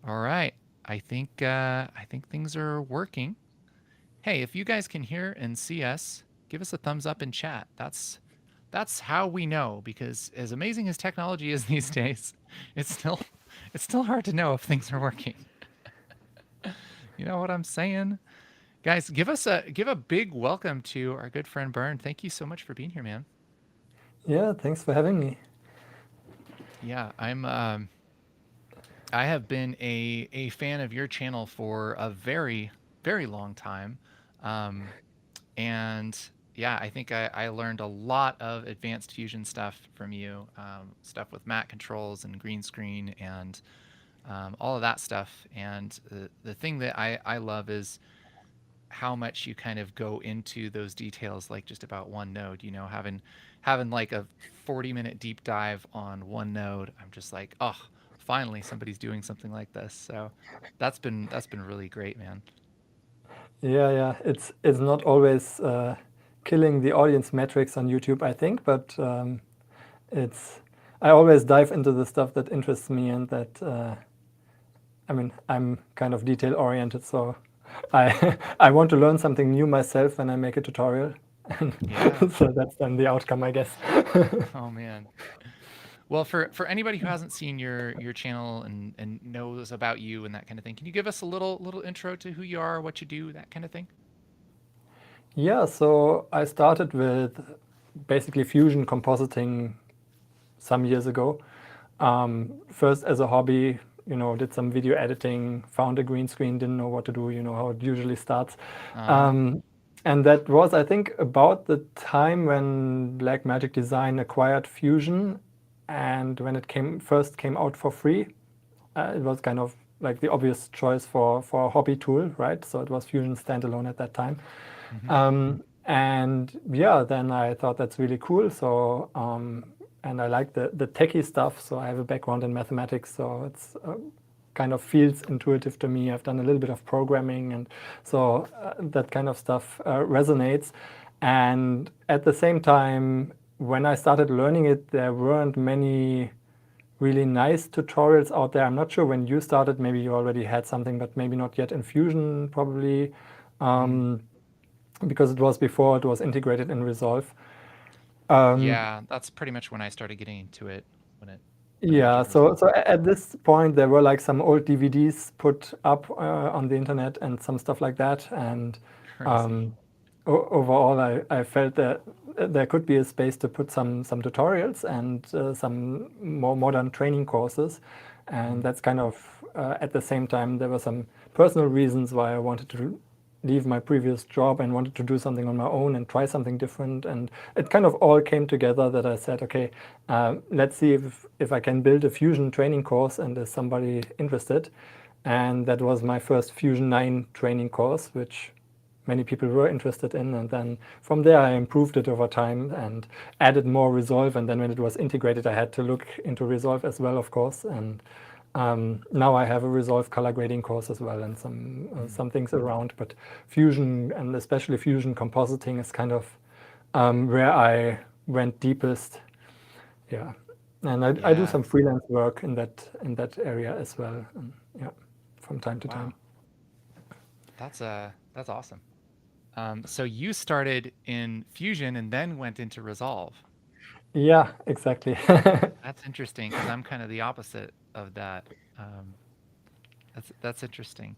All right. I think things are working. Hey, if you guys can hear and see us, give us a thumbs up in chat. That's how we know, because as amazing as technology is these days, it's still it's still hard to know if things are working. You know what I'm saying? Guys, give a big welcome to our good friend Bernd. Thank you so much for being here, man. Yeah, thanks for having me. Yeah, I have been a fan of your channel for a very long time. Um, and yeah, I think I learned a lot of advanced fusion stuff from you, stuff with map controls and green screen and all of that stuff. And the thing that I love is how much you kind of go into those details, like just about one node. You know, having like a 40-minute deep dive on one node. I'm just like, oh, finally somebody's doing something like this. So that's been really great, man. Yeah. It's not always killing the audience metrics on YouTube, I think, but it's I always dive into the stuff that interests me and that I mean I'm kind of detail oriented, so I I want to learn something new myself when I make a tutorial, and Yeah. so that's then the outcome, I guess. Oh man. Well, for anybody who hasn't seen your channel and knows about you and that kind of thing, can you give us a little intro to who you are, what you do, that kind of thing? Yeah, so I started with basically fusion compositing some years ago. First as a hobby, did some video editing, found a green screen, didn't know what to do, how it usually starts. Uh-huh. Um, and that was, I think, about the time when Blackmagic Design acquired Fusion, and when it first came out for free. It was kind of like the obvious choice for a hobby tool, right? So it was Fusion standalone at that time. Mm-hmm. And yeah, then I thought that's really cool. So, and I like the techie stuff. So I have a background in mathematics. So it's kind of feels intuitive to me. I've done a little bit of programming. And so that kind of stuff resonates. And at the same time, when I started learning it, there weren't many really nice tutorials out there. I'm not sure when you started, maybe you already had something, but maybe not yet in Fusion, probably. Mm. Um, because it was before it was integrated in Resolve. Um, Yeah, that's pretty much when I started getting into it, when it yeah, entered so Resolve. so at this point there were like some old DVDs put up on the internet and some stuff like that, and Crazy. um, overall I felt that there could be a space to put some tutorials and some more modern training courses, and Mm. that's kind of at the same time there were some personal reasons why I wanted to leave my previous job and wanted to do something on my own and try something different. And it kind of all came together that I said, okay, let's see if I can build a Fusion training course and is somebody interested. And that was my first Fusion 9 training course, which many people were interested in. And then from there, I improved it over time and added more Resolve. And then when it was integrated, I had to look into Resolve as well, of course. And now I have a Resolve color grading course as well and Mm. some things around. But Fusion and especially Fusion compositing is kind of where I went deepest. Yeah, and I do Yeah. some freelance work in that area as well. And yeah, from time to time. Wow. That's awesome. So you started in Fusion and then went into Resolve. Yeah, exactly. That's interesting because I'm kind of the opposite of that. Um, that's interesting.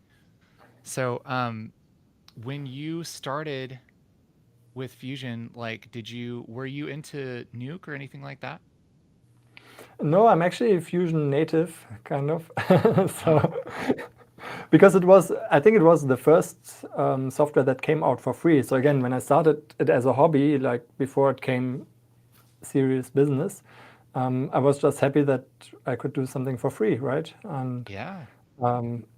So, when you started with Fusion, like, were you into Nuke or anything like that? No, I'm actually a Fusion native, kind of. Oh, So because I think it was the first software that came out for free. So again, when I started it as a hobby, like before it came serious business, I was just happy that I could do something for free, right? And yeah.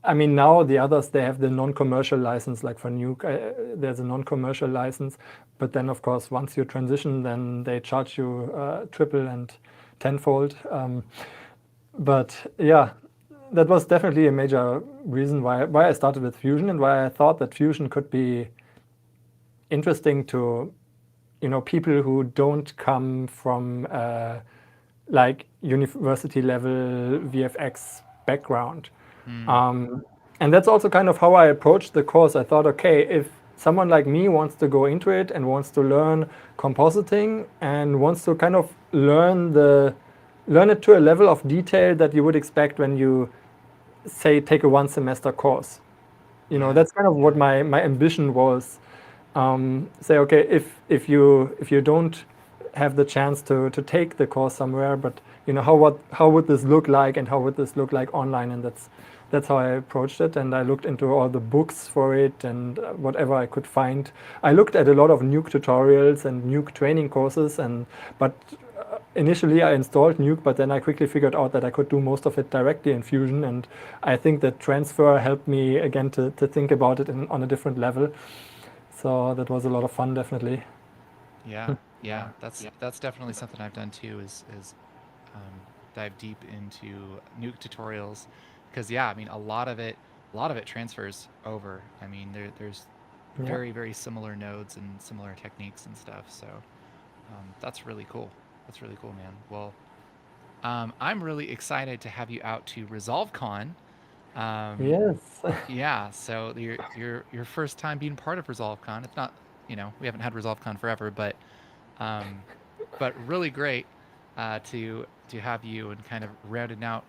I mean, now the others, they have the non-commercial license, like for Nuke, there's a non-commercial license. But then, of course, once you transition, then they charge you triple and tenfold. But yeah, that was definitely a major reason why I started with Fusion and why I thought that Fusion could be interesting to people who don't come from like university level VFX background. Mm. And that's also kind of how I approached the course. I thought, okay, if someone like me wants to go into it and wants to learn compositing and wants to kind of learn it to a level of detail that you would expect when you say take a 1 semester course. Yeah. That's kind of what my ambition was. Say, okay, if you don't have the chance to take the course somewhere, but how would this look like, and how would this look like online? And that's how I approached it. And I looked into all the books for it and whatever I could find. I looked at a lot of Nuke tutorials and Nuke training courses, but initially I installed Nuke, but then I quickly figured out that I could do most of it directly in Fusion, and I think that transfer helped me again to think about it on a different level. So that was a lot of fun, definitely. Yeah. Yeah. That's definitely something I've done too, is dive deep into Nuke tutorials, because yeah, I mean a lot of it transfers over. I mean there's Yeah. very, very similar nodes and similar techniques and stuff. So that's really cool. That's really cool, man. Well, I'm really excited to have you out to ResolveCon. Um, Yes. yeah, so your first time being part of ResolveCon. It's not, we haven't had ResolveCon forever, um, but really great to have you and kind of rounding out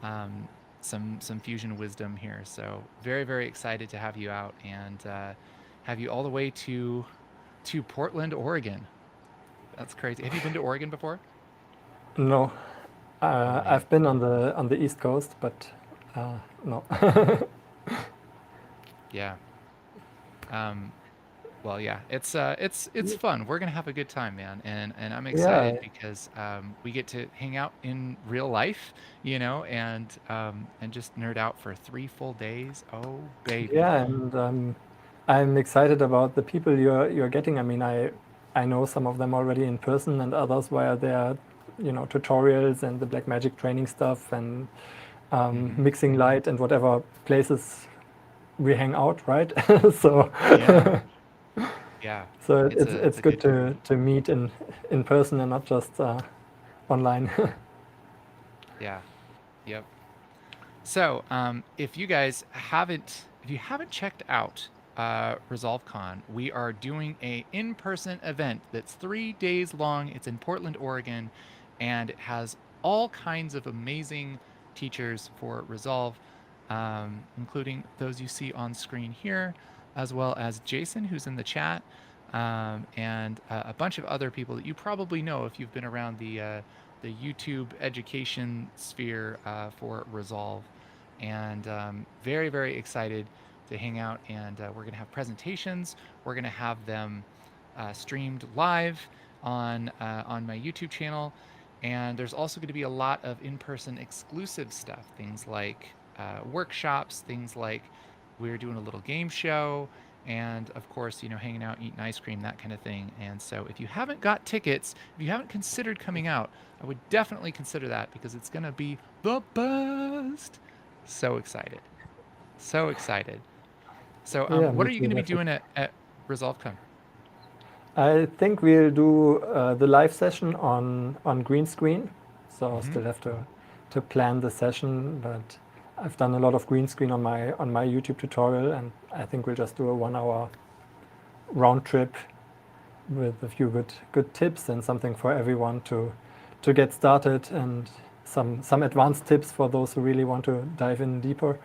um, some fusion wisdom here. So very, very excited to have you out and have you all the way to Portland, Oregon. That's crazy. Have you been to Oregon before? No, Oh man, I've been on the East Coast, but no. yeah. Um, well, yeah, it's fun. We're gonna have a good time, man, and I'm excited Yeah, because we get to hang out in real life, and just nerd out for 3 full days. Oh, baby. yeah, and I'm excited about the people you're getting. I mean, I know some of them already in person, and others via their tutorials and the Black Magic training stuff, and Hmm. mixing light and whatever places we hang out, right? so Yeah, yeah. so It's it's a it's a good good group. to meet in person and not just online. Yeah. Yep. So, if you haven't checked out ResolveCon, we are doing a in-person event that's 3 days long. It's in Portland, Oregon, and it has all kinds of amazing teachers for Resolve, including those you see on screen here, as well as Jason, who's in the chat, and a bunch of other people that you probably know if you've been around the YouTube education sphere for Resolve, and very, very excited to hang out. And we're going to have presentations. We're going to have them streamed live on my YouTube channel. And there's also going to be a lot of in-person exclusive stuff, things like workshops, things like we're doing a little game show, and of course, hanging out, eating ice cream, that kind of thing. And so, if you haven't got tickets, if you haven't considered coming out, I would definitely consider that because it's going to be the best. So excited. So excited. So, Yeah, what me are you too, going to be definitely. doing at ResolveCon? I think we'll do the live session on green screen. So I Hmm. still have to plan the session, but I've done a lot of green screen on my YouTube tutorial, and I think we'll just do a 1 hour round trip with a few good tips and something for everyone to get started, and some advanced tips for those who really want to dive in deeper.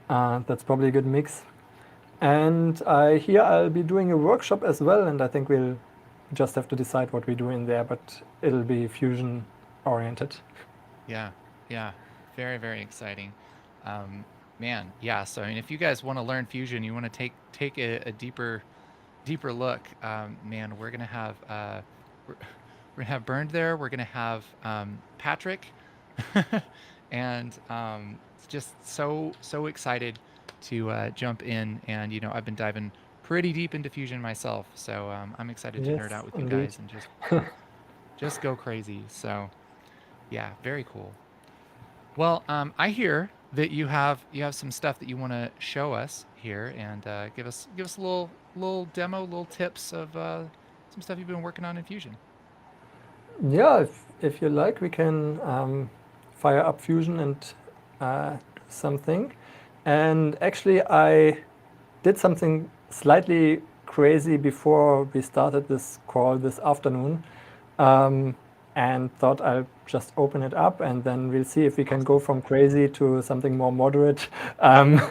That's probably a good mix. And I hear I'll be doing a workshop as well, and I think we'll just have to decide what we do in there, but it'll be fusion oriented. Yeah. Yeah. Very, very exciting. Um, Man, yeah. So, I mean, if you guys want to learn fusion, you want to take a deeper look, man, we're, we're gonna have Bernd there. We're gonna have Patrick, and it's just so excited to jump in. And I've been diving pretty deep into fusion myself, so I'm excited to nerd Yes, out with you indeed. guys and just go crazy. So yeah, very cool. Well, I hear that you have some stuff that you want to show us here, and give us a little demo, little tips of some stuff you've been working on in Fusion. Yeah, if you like, we can fire up fusion and something. And actually, I did something slightly crazy before we started this call this afternoon, and thought I'll just open it up and then we'll see if we can go from crazy to something more moderate. Um,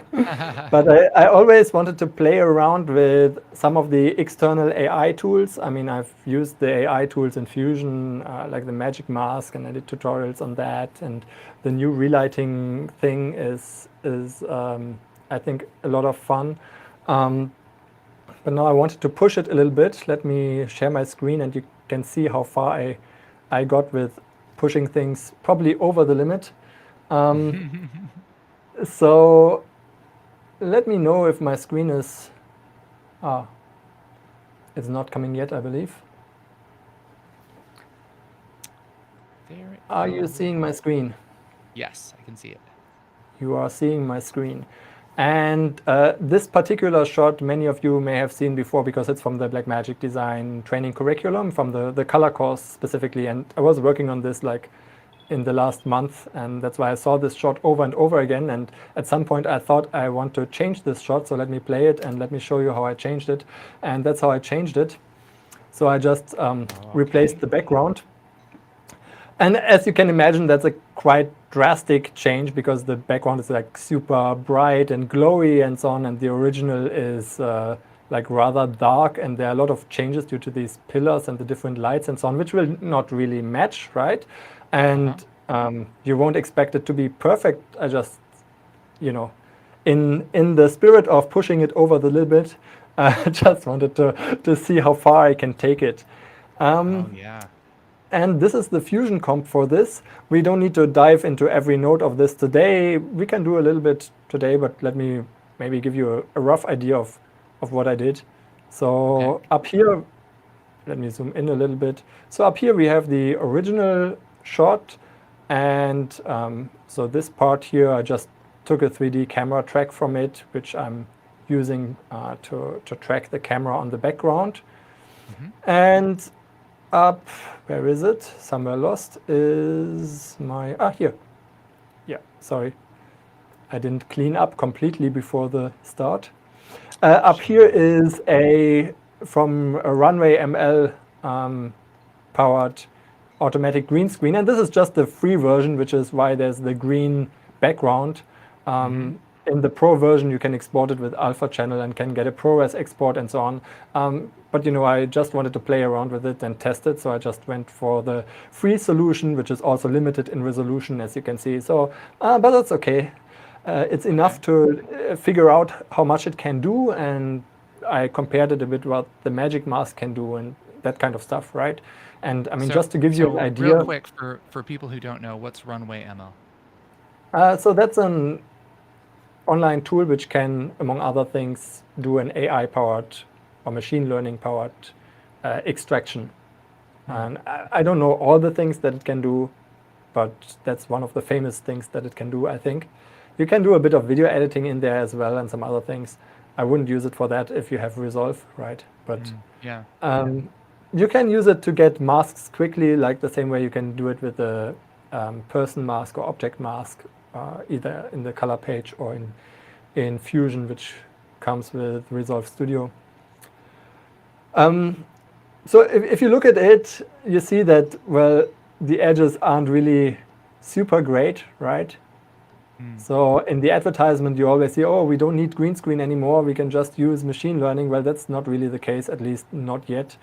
but I always wanted to play around with some of the external AI tools. I mean, I've used the AI tools in Fusion, like the Magic Mask, and I did tutorials on that. And the new relighting thing is I think, a lot of fun. But now I wanted to push it a little bit. Let me share my screen and you can see how far I got with pushing things probably over the limit. So let me know if my screen is... it's not coming yet, I believe. There it Are you is. seeing my screen? Yes, I can see it. You are seeing my screen. And this particular shot, many of you may have seen before because it's from the Blackmagic design training curriculum, from the color course specifically. And I was working on this like in the last month, and that's why I saw this shot over and over again. And at some point I thought I want to change this shot, so let me play it and let me show you how I changed it. And that's how I changed it. So I just replaced the background. And as you can imagine, that's a quite drastic change because the background is like super bright and glowy and so on, and the original is like rather dark, and there are a lot of changes due to these pillars and the different lights and so on, which will not really match, right? And you won't expect it to be perfect. I just, you know, in the spirit of pushing it over the limit, I just wanted to see how far I can take it. Oh, yeah. And this is the Fusion comp for this. We don't need to dive into every node of this today. We can do a little bit today, but let me maybe give you a rough idea of what I did. So up here, let me zoom in a little bit. So up here we have the original shot. And so this part here, I just took a 3D camera track from it, which I'm using to track the camera on the background. And up, where is it? Somewhere lost is my, here. Yeah, sorry. I didn't clean up completely before the start. Up here is from a Runway ML powered automatic green screen. And this is just the free version, which is why there's the green background. In the Pro version, you can export it with Alpha Channel and can get a ProRes export and so on. But you know, I just wanted to play around with it and test it, so I just went for the free solution, which is also limited in resolution, as you can see. So, but that's okay. It's enough to figure out how much it can do, and I compared it a bit what the Magic Mask can do and that kind of stuff, right? And I mean, just to give you an idea. Real quick, for people who don't know, what's Runway ML? So that's an online tool which can, among other things, do an AI-powered or machine learning-powered extraction. And I don't know all the things that it can do, but that's one of the famous things that it can do, I think. You can do a bit of video editing in there as well and some other things. I wouldn't use it for that if you have Resolve, right? But you can use it to get masks quickly, like the same way you can do it with a person mask or object mask, either in the color page or in Fusion, which comes with Resolve Studio. So if you look at it, you see that, well, the edges aren't really super great, right? So in the advertisement, you always see, oh, we don't need green screen anymore. We can just use machine learning. Well, that's not really the case, at least not yet.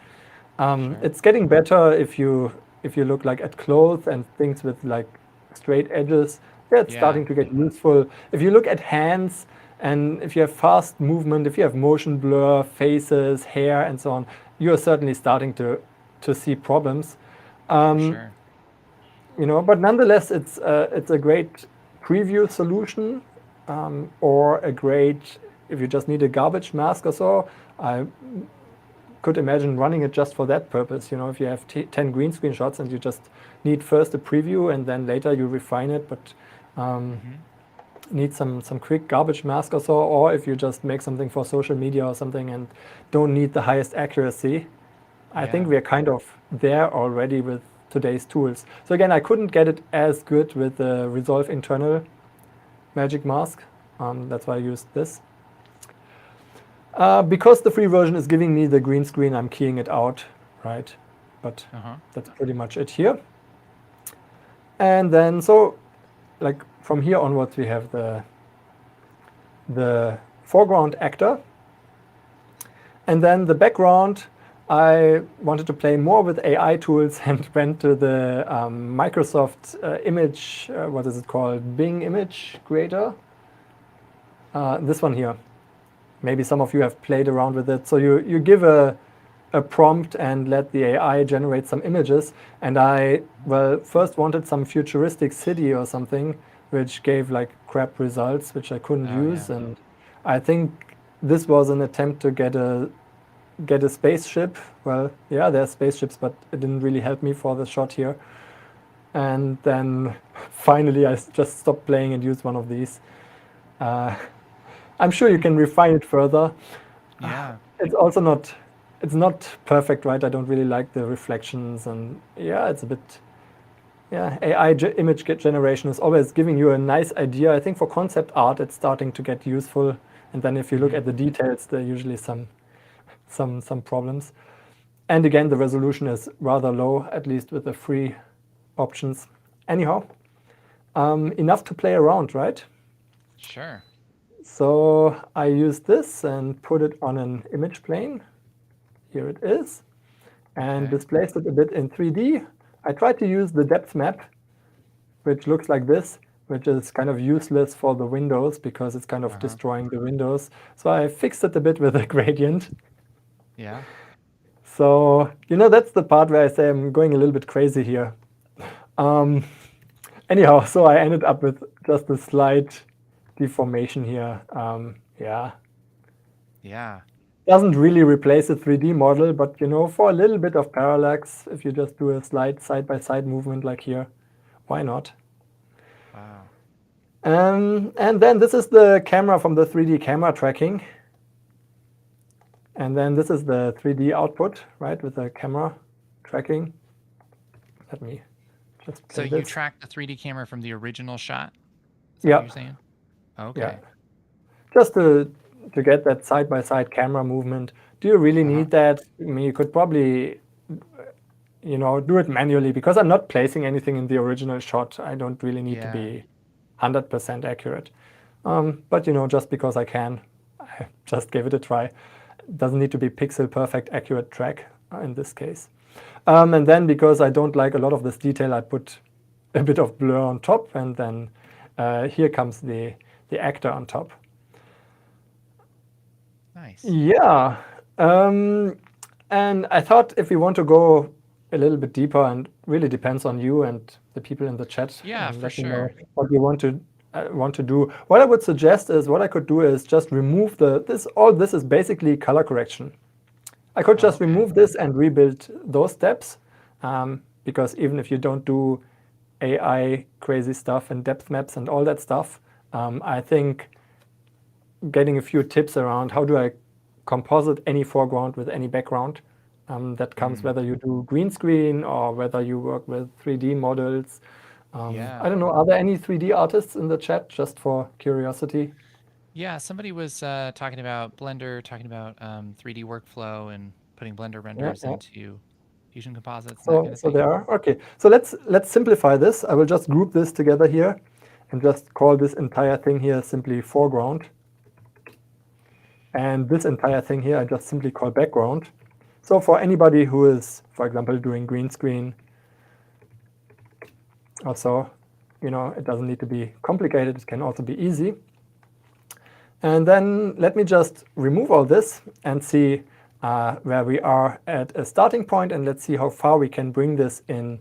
It's getting better if you look like at clothes and things with like straight edges. Yeah, it's starting to get useful. If you look at hands and if you have fast movement, if you have motion blur, faces, hair, and so on, you're certainly starting to see problems. Sure. You know, but nonetheless, it's a great preview solution, or a great, if you just need a garbage mask or so, I could imagine running it just for that purpose. You know, if you have 10 green screen shots and you just need first a preview and then later you refine it, but need some quick garbage mask or so, or if you just make something for social media or something and don't need the highest accuracy. I think we're kind of there already with today's tools. So again, I couldn't get it as good with the Resolve internal magic mask. That's why I used this. Because the free version is giving me the green screen, I'm keying it out, right? But that's pretty much it here. And then, so like from here onwards, we have the foreground actor. And then the background, I wanted to play more with AI tools and went to the Microsoft image, what is it called? Bing Image Creator. This one here. Maybe some of you have played around with it. So you give a prompt and let the AI generate some images. And I, well, first wanted some futuristic city or something, which gave like crap results, which I couldn't use. And I think this was an attempt to get a spaceship. Well, yeah, there's spaceships, but it didn't really help me for the shot here. And then finally, I just stopped playing and used one of these. I'm sure you can refine it further. Yeah. It's also not, it's not perfect, right? I don't really like the reflections, and yeah, it's a bit, yeah, AI image generation is always giving you a nice idea. I think for concept art, it's starting to get useful. And then if you look at the details, there are usually some problems. And again, the resolution is rather low, at least with the free options. Anyhow, enough to play around, right? Sure. So I used this and put it on an image plane. Here it is. And displaced it a bit in 3D. I tried to use the depth map, which looks like this, which is kind of useless for the windows because it's kind of destroying the windows. So I fixed it a bit with a gradient. Yeah. So, that's the part where I say I'm going a little bit crazy here. Anyhow, so I ended up with just a slight deformation here. Yeah. Yeah. Doesn't really replace a 3D model, but for a little bit of parallax, if you just do a slight side-by-side movement like here, why not? Wow. And then this is the camera from the 3D camera tracking. And then this is the 3D output, right, with the camera tracking. Let me just play So this. you tracked the 3D camera from the original shot? Is that Yeah. what you're saying? Okay. Yeah. Just to get that side-by-side camera movement. Do you really need that? I mean, you could probably, do it manually because I'm not placing anything in the original shot. I don't really need to be 100% accurate. But, just because I can, I just gave it a try. It doesn't need to be pixel perfect accurate track in this case. And then because I don't like a lot of this detail, I put a bit of blur on top, and then here comes the actor on top. Nice. Yeah. And I thought if we want to go a little bit deeper, and really depends on you and the people in the chat. Yeah, and for let me know sure. what you want to do. What I would suggest is what I could do is just remove all this is basically color correction. I could just remove this and rebuild those steps, because even if you don't do AI crazy stuff and depth maps and all that stuff, I think getting a few tips around how do I composite any foreground with any background, that comes whether you do green screen or whether you work with 3D models. I don't know, are there any 3D artists in the chat, just for curiosity? Yeah, somebody was talking about Blender, talking about 3D workflow and putting Blender renders into Fusion composites and that kind of So thing. there are. Okay, so let's simplify this. I will just group this together here and just call this entire thing here simply foreground. And this entire thing here I just simply call background. So for anybody who is, for example, doing green screen, also, it doesn't need to be complicated. It can also be easy. And then let me just remove all this and see where we are at a starting point, and let's see how far we can bring this in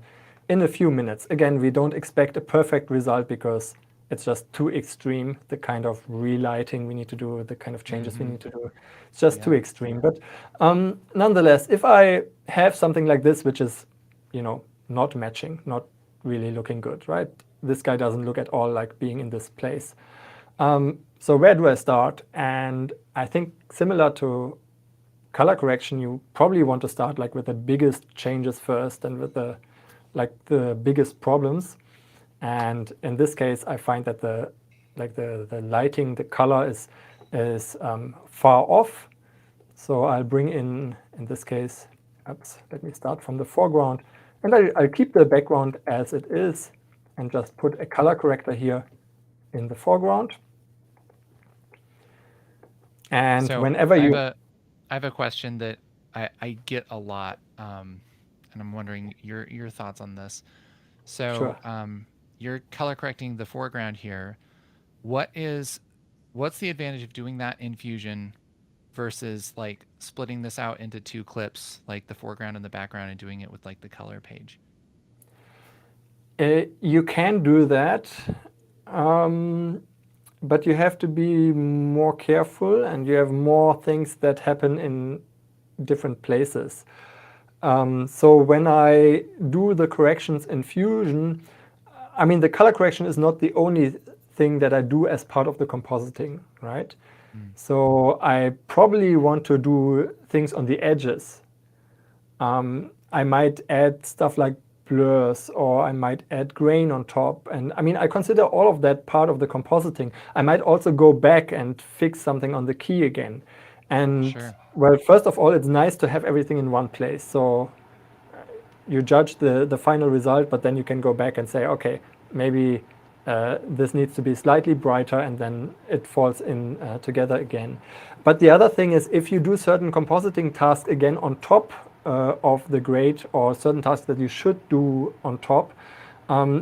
a few minutes. Again, we don't expect a perfect result because it's just too extreme, the kind of relighting we need to do, the kind of changes we need to do. It's just too extreme. But nonetheless, if I have something like this, which is, not matching, not really looking good, right? This guy doesn't look at all like being in this place. So where do I start? And I think similar to color correction, you probably want to start like with the biggest changes first and with the biggest problems. And in this case, I find that the like the lighting, the color is far off. So I'll bring in this case, let me start from the foreground, and I'll keep the background as it is and just put a color corrector here in the foreground. And So whenever I have a question that I get a lot, and I'm wondering your thoughts on this. So Sure. you're color correcting the foreground here. What's the advantage of doing that in Fusion versus like splitting this out into two clips, like the foreground and the background, and doing it with like the color page? You can do that, but you have to be more careful, and you have more things that happen in different places. So when I do the corrections in Fusion, I mean, the color correction is not the only thing that I do as part of the compositing, right? Mm. So I probably want to do things on the edges. I might add stuff like blurs, or I might add grain on top. And I mean, I consider all of that part of the compositing. I might also go back and fix something on the key again. And Sure. well, first of all, it's nice to have everything in one place. So you judge the final result, but then you can go back and say, okay, maybe this needs to be slightly brighter, and then it falls in together again. But the other thing is, if you do certain compositing tasks again on top of the grade, or certain tasks that you should do on top,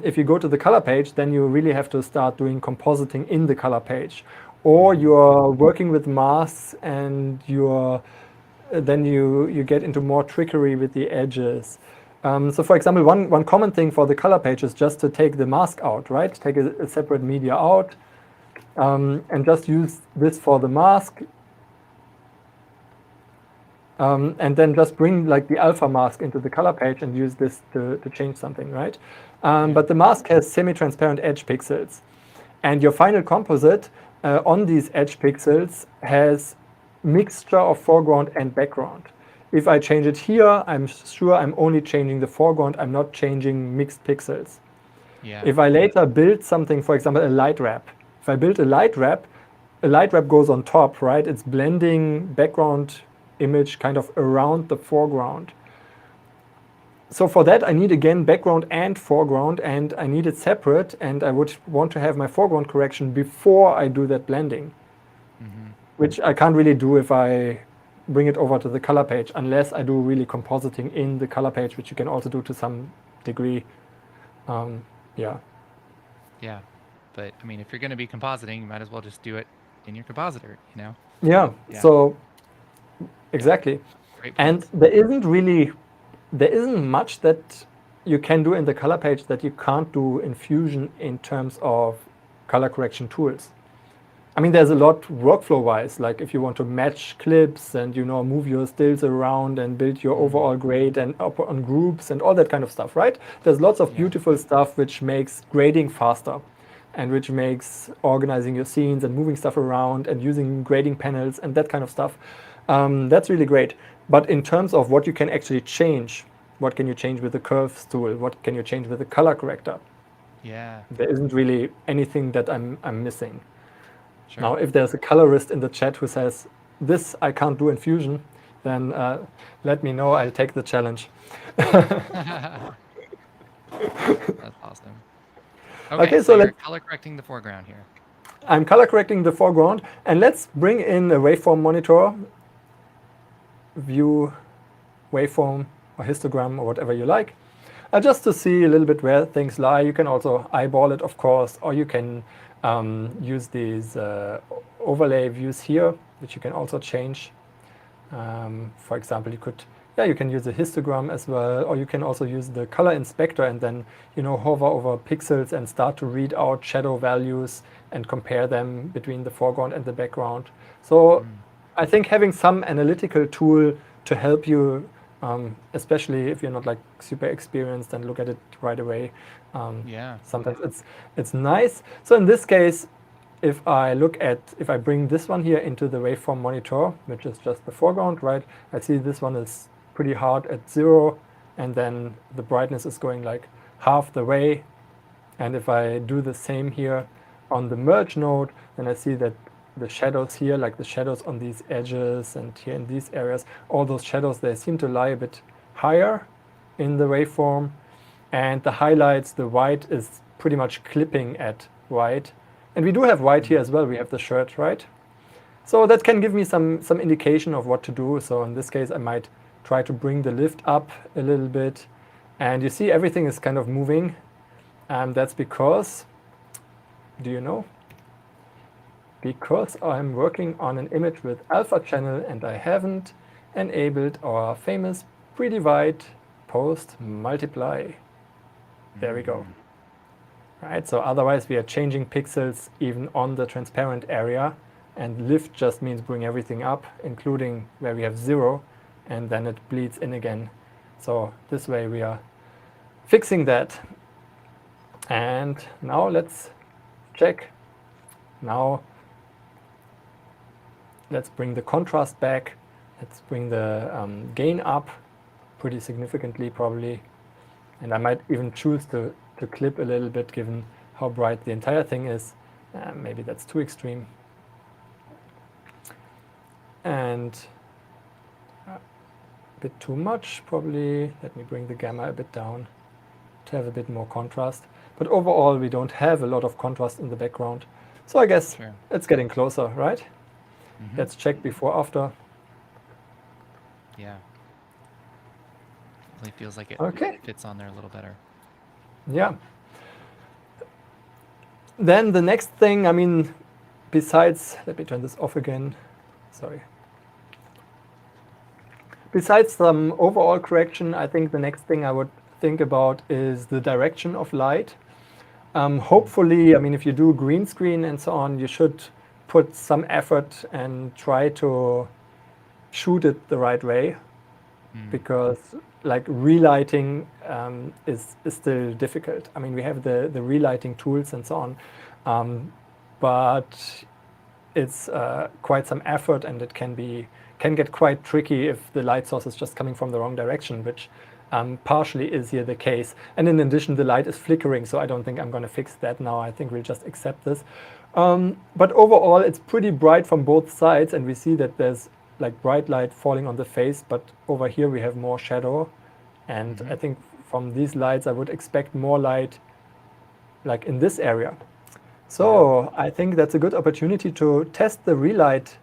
if you go to the color page, then you really have to start doing compositing in the color page. Or you're working with masks, and then you get into more trickery with the edges. So for example, one common thing for the color page is just to take the mask out, right? Take a separate media out, and just use this for the mask. And then just bring like the alpha mask into the color page and use this to change something, right? But the mask has semi-transparent edge pixels. And your final composite on these edge pixels has mixture of foreground and background. If I change it here, I'm sure I'm only changing the foreground. I'm not changing mixed pixels. Yeah. If I later build something, for example, a light wrap. If I build a light wrap goes on top, right? It's blending background image kind of around the foreground. So for that, I need again background and foreground, and I need it separate, and I would want to have my foreground correction before I do that blending, which I can't really do if I bring it over to the color page, unless I do really compositing in the color page, which you can also do to some degree. Yeah. Yeah. But I mean, if you're going to be compositing, you might as well just do it in your compositor, you know? Yeah. Yeah. So exactly. Great And points. there isn't much that you can do in the color page that you can't do in Fusion in terms of color correction tools. I mean, there's a lot workflow-wise, like if you want to match clips and, move your stills around and build your overall grade and up on groups and all that kind of stuff, right? There's lots of beautiful stuff which makes grading faster, and which makes organizing your scenes and moving stuff around and using grading panels and that kind of stuff. That's really great. But in terms of what you can actually change, what can you change with the curves tool? What can you change with the color corrector? Yeah. There isn't really anything that I'm missing. Sure. Now, if there's a colorist in the chat who says, this I can't do in Fusion, then let me know. I'll take the challenge. That's awesome. Okay, so so you're color correcting the foreground here. I'm color correcting the foreground, and let's bring in a waveform monitor, view waveform or histogram or whatever you like, just to see a little bit where things lie. You can also eyeball it, of course, or you can use these overlay views here, which you can also change. For example, you can use a histogram as well, or you can also use the color inspector and then hover over pixels and start to read out shadow values and compare them between the foreground and the background. So I think having some analytical tool to help you, especially if you're not like super experienced and look at it right away, sometimes it's nice. So in this case, if I bring this one here into the waveform monitor, which is just the foreground, right? I see this one is pretty hard at 0, and then the brightness is going like half the way. And if I do the same here on the merge node, then I see that the shadows here, like the shadows on these edges and here in these areas, all those shadows, they seem to lie a bit higher in the waveform. And the highlights, the white is pretty much clipping at white. And we do have white here as well. We have the shirt, right? So that can give me some indication of what to do. So in this case, I might try to bring the lift up a little bit. And you see everything is kind of moving. That's because, do you know? Because I'm working on an image with alpha channel and I haven't enabled our famous predivide post multiply. There we go. Right, so otherwise we are changing pixels even on the transparent area, and lift just means bring everything up, including where we have 0, and then it bleeds in again. So this way we are fixing that. And now let's check. Now let's bring the contrast back. Let's bring the gain up pretty significantly probably. And I might even choose to clip a little bit given how bright the entire thing is. Maybe that's too extreme. And a bit too much probably. Let me bring the gamma a bit down to have a bit more contrast. But overall we don't have a lot of contrast in the background. So I guess it's getting closer, right? Let's check before, after. Yeah. It feels like it fits on there a little better. Yeah. Then the next thing, I mean, besides, let me turn this off again. Sorry. Besides some overall correction, I think the next thing I would think about is the direction of light. Hopefully, I mean, if you do green screen and so on, you should put some effort and try to shoot it the right way, because like relighting is still difficult. I mean, we have the relighting tools and so on, but it's quite some effort, and it can get quite tricky if the light source is just coming from the wrong direction, which partially is here the case. And in addition, the light is flickering, so I don't think I'm going to fix that now. I think we'll just accept this. But overall, it's pretty bright from both sides, and we see that there's like bright light falling on the face, but over here we have more shadow. And I think from these lights, I would expect more light like in this area. So I think that's a good opportunity to test the relight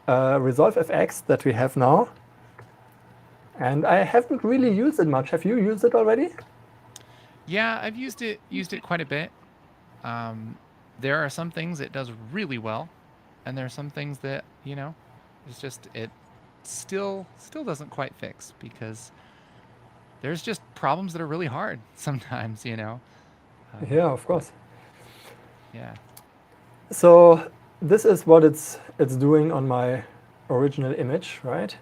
ResolveFX that we have now. And I haven't really used it much. Have you used it already? Yeah, I've used it quite a bit. There are some things it does really well, and there are some things that, you know, it's just, it still doesn't quite fix, because there's just problems that are really hard sometimes, you know. Yeah, of course. Yeah. So this is what it's doing on my original image, right?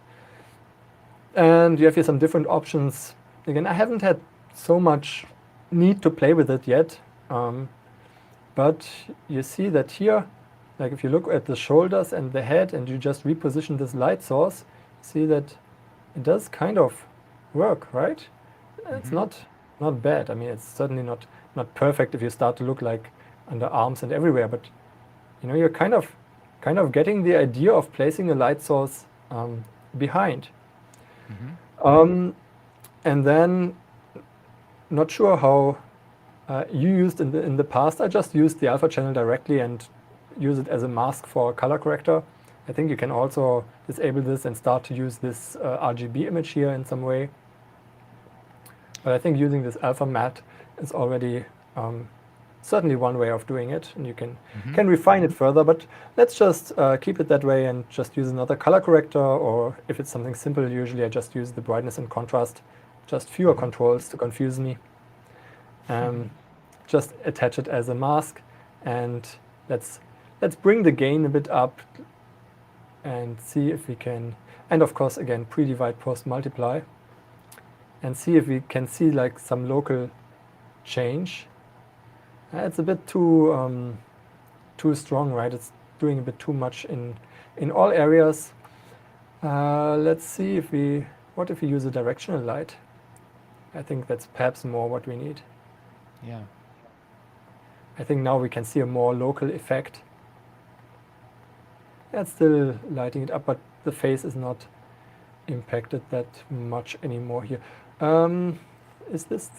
And you have here some different options. Again, I haven't had so much need to play with it yet, but you see that here, like if you look at the shoulders and the head and you just reposition this light source, see that it does kind of work, right? It's not bad. I mean, it's certainly not perfect if you start to look like under arms and everywhere, but you know, you're kind of getting the idea of placing a light source behind. And then, not sure how you used in the past. I just used the alpha channel directly and use it as a mask for a color corrector. I think you can also disable this and start to use this RGB image here in some way. But I think using this alpha matte is already certainly one way of doing it, and you can refine it further. But let's just keep it that way and just use another color corrector, or if it's something simple, usually I just use the brightness and contrast, just fewer controls to confuse me. Just attach it as a mask, and let's bring the gain a bit up and see if we can, and of course again pre-divide post multiply, and see if we can see like some local change. It's a bit too strong, right? It's doing a bit too much in all areas. Let's see what if we use a directional light? I think that's perhaps more what we need. Yeah. I think now we can see a more local effect. It's still lighting it up, but the face is not impacted that much anymore here. Is this?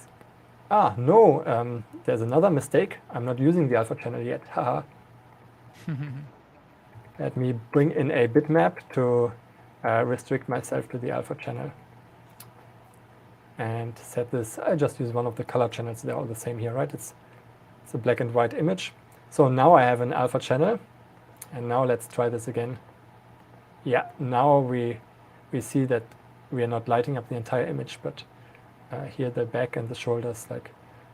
Ah, no, there's another mistake. I'm not using the alpha channel yet. Haha. Let me bring in a bitmap to restrict myself to the alpha channel. And set this, I just use one of the color channels. They're all the same here, right? It's a black and white image. So now I have an alpha channel. And now let's try this again. Yeah, now we see that we are not lighting up the entire image, but here the back and the shoulders, like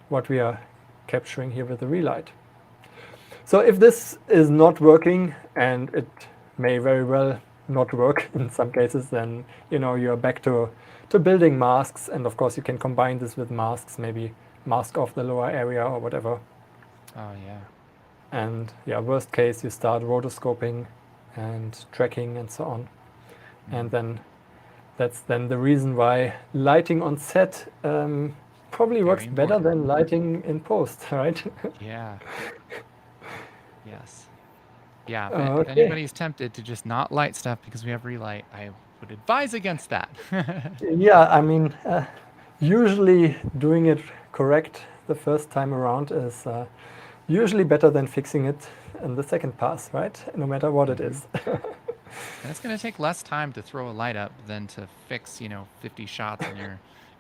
what we are capturing here with the relight. So if this is not working, and it may very well not work in some cases, then you're back to building masks, and of course you can combine this with masks, maybe mask off the lower area or whatever. Oh yeah. And yeah, worst case, you start rotoscoping and tracking and so on. And then that's then the reason why lighting on set probably works better than lighting in post, right? Yeah. Yes. Yeah, if anybody's tempted to just not light stuff because we have relight, I would advise against that. Yeah, I mean, usually doing it correct the first time around is usually better than fixing it in the second pass, right? No matter what it is. And it's going to take less time to throw a light up than to fix, 50 shots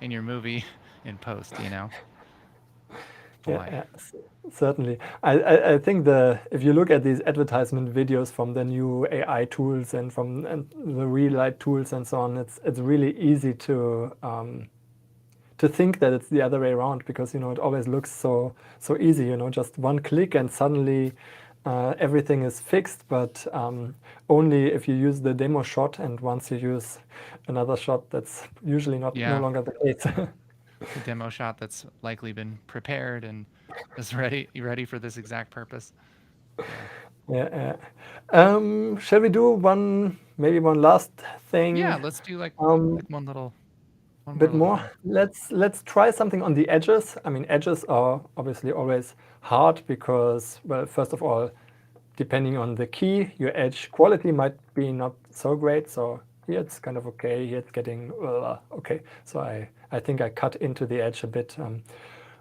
in your movie in post, Boy. Yeah, certainly. I think if you look at these advertisement videos from the new AI tools and from the relight tools and so on, it's really easy to think that it's the other way around, because it always looks so easy. Just one click and suddenly everything is fixed. But only if you use the demo shot, and once you use another shot, that's usually no longer the case. The demo shot that's likely been prepared and is ready for this exact purpose. Yeah. Shall we do maybe one last thing? Yeah, let's do like one bit more. Let's try something on the edges. I mean, edges are obviously always hard because, well, first of all, depending on the key, your edge quality might be not so great. So here it's kind of okay. Here it's getting okay. So I think I cut into the edge a bit.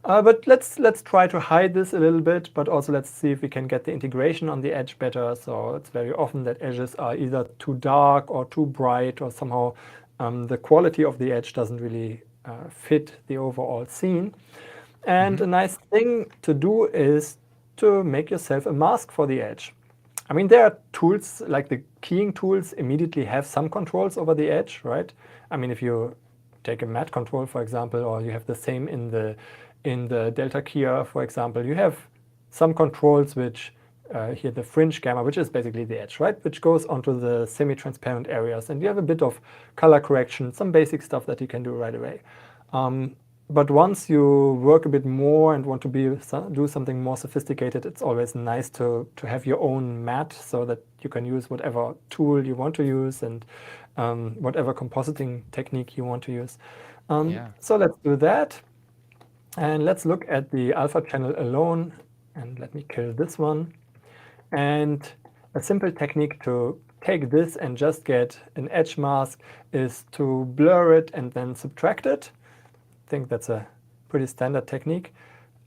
But let's try to hide this a little bit, but also let's see if we can get the integration on the edge better. So it's very often that edges are either too dark or too bright, or somehow the quality of the edge doesn't really fit the overall scene. And a nice thing to do is to make yourself a mask for the edge. I mean, there are tools like the keying tools immediately have some controls over the edge, right? I mean, if you take a matte control, for example, or you have the same in the delta keyer, for example, you have some controls which here the fringe gamma, which is basically the edge, right? Which goes onto the semi-transparent areas, and you have a bit of color correction, some basic stuff that you can do right away. But once you work a bit more and want to do something more sophisticated, it's always nice to have your own matte, so that you can use whatever tool you want to use and whatever compositing technique you want to use. So let's do that. And let's look at the alpha channel alone. And let me kill this one. And a simple technique to take this and just get an edge mask is to blur it and then subtract it. I think that's a pretty standard technique.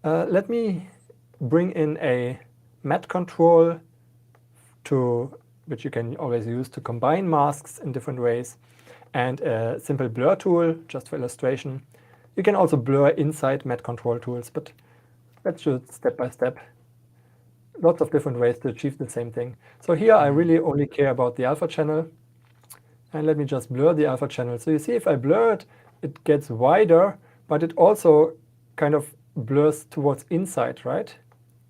Let me bring in a matte control, which you can always use to combine masks in different ways, and a simple blur tool, just for illustration. You can also blur inside matte control tools, but let's do it step by step. Lots of different ways to achieve the same thing. So here I really only care about the alpha channel. And let me just blur the alpha channel. So you see, if I blur it, it gets wider, but it also kind of blurs towards inside, right?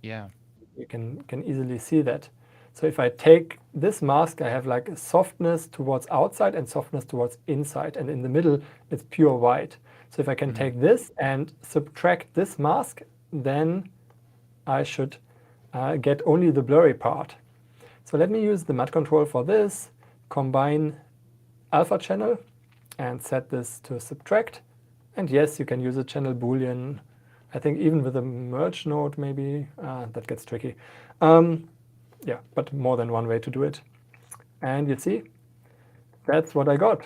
Yeah. You can easily see that. So if I take this mask, I have like a softness towards outside and softness towards inside. And in the middle, it's pure white. So if I can take this and subtract this mask, then I should get only the blurry part. So let me use the matte control for this, combine alpha channel, and set this to subtract. And yes, you can use a channel boolean I think even with a merge node, maybe that gets tricky. Yeah, but more than one way to do it. And you see, that's what I got.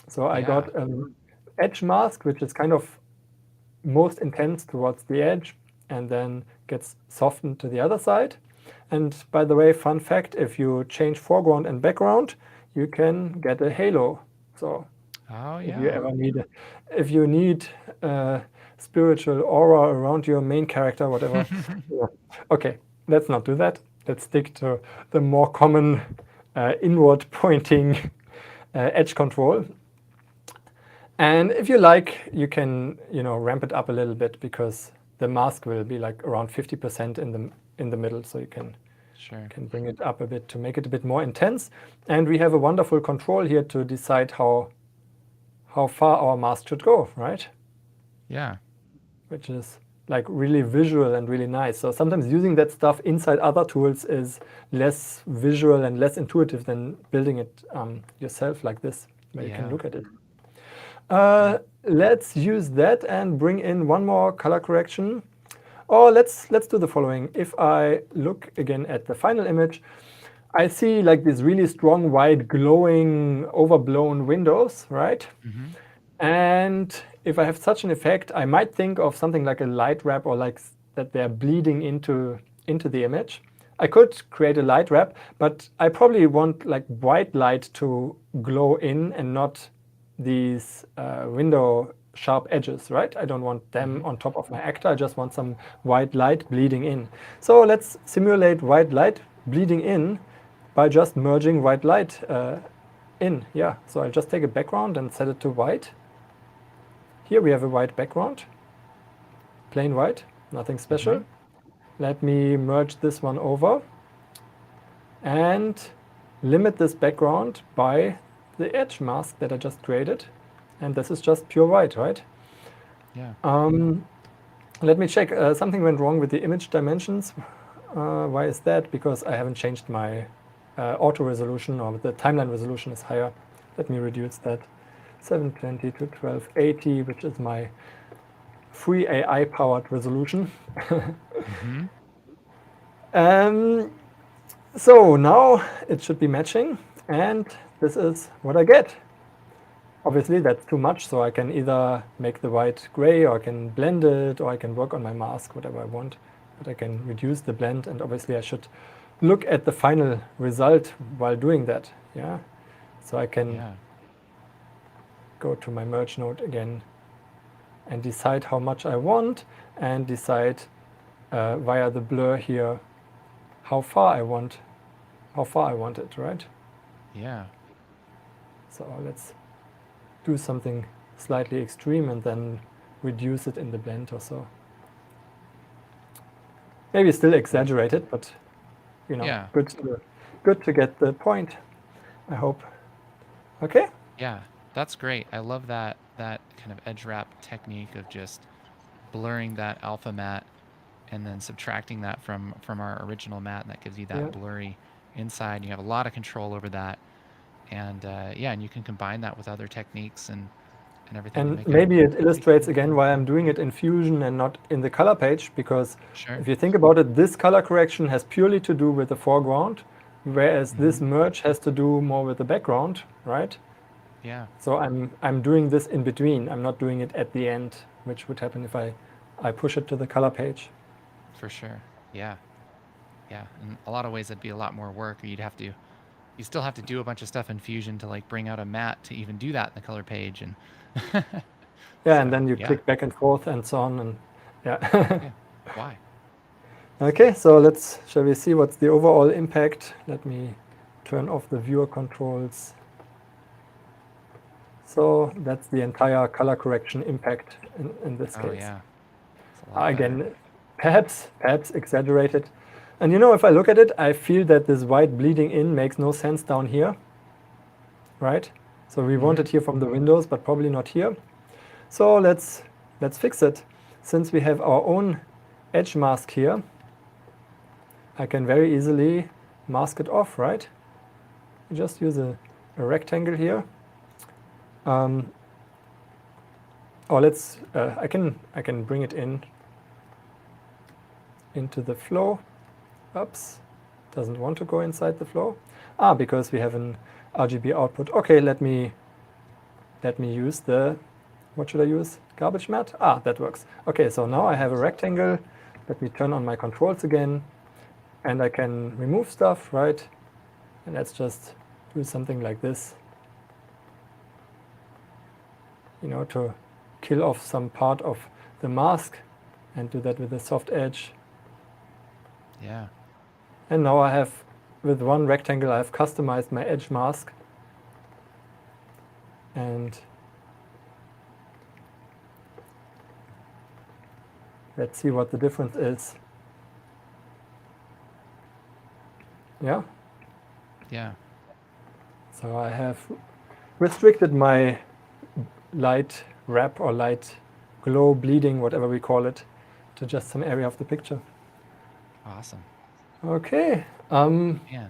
So I Yeah. got edge mask, which is kind of most intense towards the edge and then gets softened to the other side. And by the way, fun fact, if you change foreground and background, you can get a halo. So Oh, if you yeah. ever need, if you need spiritual aura around your main character, whatever. Yeah. Okay, let's not do that. Let's stick to the more common inward pointing edge control. And if you like, you can, ramp it up a little bit because the mask will be like around 50% in the middle, so you can Sure. bring it up a bit to make it a bit more intense. And we have a wonderful control here to decide how far our mask should go, right? Yeah. Which is like really visual and really nice. So sometimes using that stuff inside other tools is less visual and less intuitive than building it yourself like this, where you can Yeah. look at it. Yeah. Let's use that and bring in one more color correction. Or let's do the following. If I look again at the final image, I see like these really strong, white, glowing, overblown windows, right? Mm-hmm. And if I have such an effect, I might think of something like a light wrap or like that they're bleeding into the image. I could create a light wrap, but I probably want like white light to glow in and not these window sharp edges, right? I don't want them Mm-hmm. on top of my actor. I just want some white light bleeding in. So let's simulate white light bleeding in by just merging white light in. Yeah, so I'll just take a background and set it to white. Here we have a white background, plain white, nothing special. Mm-hmm. Let me merge this one over and limit this background by the edge mask that I just created. And this is just pure white, right? Yeah. Let me check. Something went wrong with the image dimensions. Why is that? Because I haven't changed my auto resolution, or the timeline resolution is higher. Let me reduce that. 720 to 1280, which is my free AI powered resolution. Mm-hmm. So now it should be matching, and this is what I get. Obviously that's too much, so I can either make the white gray, or I can blend it, or I can work on my mask, whatever I want. But I can reduce the blend, and obviously I should look at the final result while doing that. Yeah. So I can Yeah. go to my merge node again and decide how much I want, and decide via the blur here how far I want it, right? Yeah. So let's do something slightly extreme and then reduce it in the blend or so. Maybe still exaggerated, but Yeah. good to get the point, I hope. Okay. Yeah. That's great. I love that kind of edge wrap technique of just blurring that alpha matte and then subtracting that from our original matte, and that gives you that Yeah. blurry inside. You have a lot of control over that, and yeah, and you can combine that with other techniques and everything to And make it maybe it pretty illustrates cool. again why I'm doing it in Fusion and not in the color page, because Sure. if you think about it, this color correction has purely to do with the foreground, whereas this Mm-hmm. merge has to do more with the background, right? Yeah. So I'm doing this in between. I'm not doing it at the end, which would happen if I push it to the color page. For sure. Yeah. Yeah. In a lot of ways, that'd be a lot more work. Or you still have to do a bunch of stuff in Fusion to like bring out a matte to even do that in the color page. And Yeah, and so, then you yeah. click back and forth and so on, and yeah. Yeah. Why? Okay, so shall we see what's the overall impact? Let me turn off the viewer controls. So that's the entire color correction impact in this Oh, case. yeah. It's a lot better. Again, perhaps exaggerated. And if I look at it, I feel that this white bleeding in makes no sense down here, right? So we want Mm-hmm. it here from the windows, but probably not here. So let's fix it. Since we have our own edge mask here, I can very easily mask it off, right? Just use a rectangle here. Or I can bring it in into the flow. Oops, doesn't want to go inside the flow. Because we have an RGB output. Okay, let me use the, what should I use? Garbage mat? That works. Okay, so now I have a rectangle. Let me turn on my controls again, and I can remove stuff, right? And let's just do something like this, to kill off some part of the mask, and do that with a soft edge. Yeah. And now I have, with one rectangle, I've customized my edge mask. And let's see what the difference is. Yeah. Yeah. So I have restricted my light wrap or light glow, bleeding, whatever we call it, to just some area of the picture. Awesome. Okay. Yeah.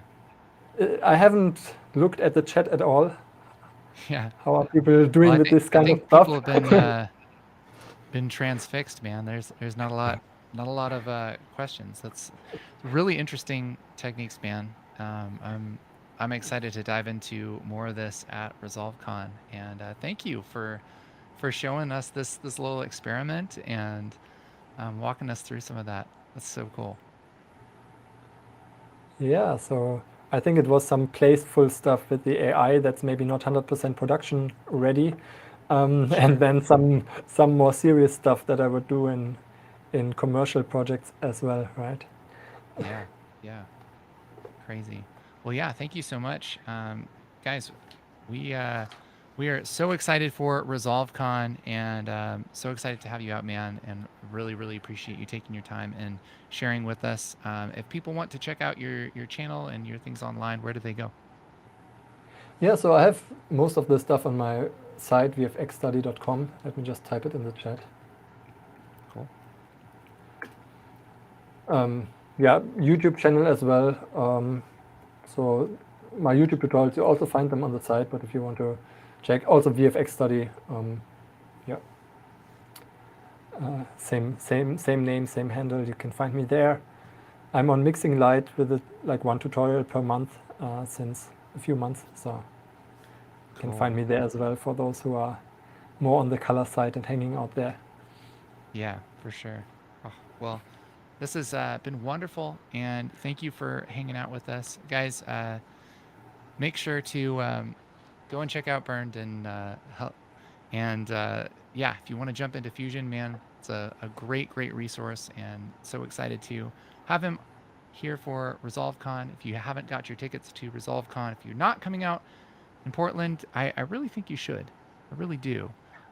I haven't looked at the chat at all. Yeah. How are people doing with this kind of I think stuff? people have been transfixed, man. There's not a lot of questions. That's really interesting techniques, man. I'm excited to dive into more of this at ResolveCon, and thank you for showing us this little experiment and walking us through some of that. That's so cool. Yeah, so I think it was some playful stuff with the AI that's maybe not 100% production ready, Sure. and then some more serious stuff that I would do in commercial projects as well, right? Yeah. Yeah. Crazy. Well, yeah, thank you so much. Guys, we are so excited for ResolveCon, and so excited to have you out, man, and really, really appreciate you taking your time and sharing with us. If people want to check out your channel and your things online, where do they go? Yeah, so I have most of the stuff on my site, vfxstudy.com. Let me just type it in the chat. Cool. Yeah, YouTube channel as well. So my YouTube tutorials, you also find them on the site, but if you want to check, also VFX Study, yeah, same name, same handle, you can find me there. I'm on Mixing Light with like one tutorial per month since a few months, so you can find me there as well for those who are more on the color side and hanging out there. Yeah, for sure. Oh, well, this has been wonderful, and thank you for hanging out with us, guys. Make sure to go and check out Bernd and help. And yeah, if you want to jump into Fusion, man, it's a great resource, and so excited to have him here for ResolveCon. If you haven't got your tickets to ResolveCon, if you're not coming out in Portland, I really think you should. I really do.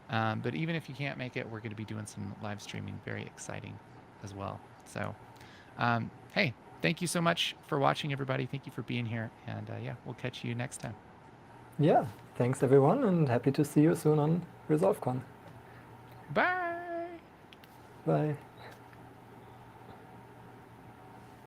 But even if you can't make it, we're going to be doing some live streaming, very exciting as well. So, hey, thank you so much for watching, everybody. Thank you for being here. And yeah, we'll catch you next time. Yeah, thanks everyone, and happy to see you soon on ResolveCon. Bye. Bye.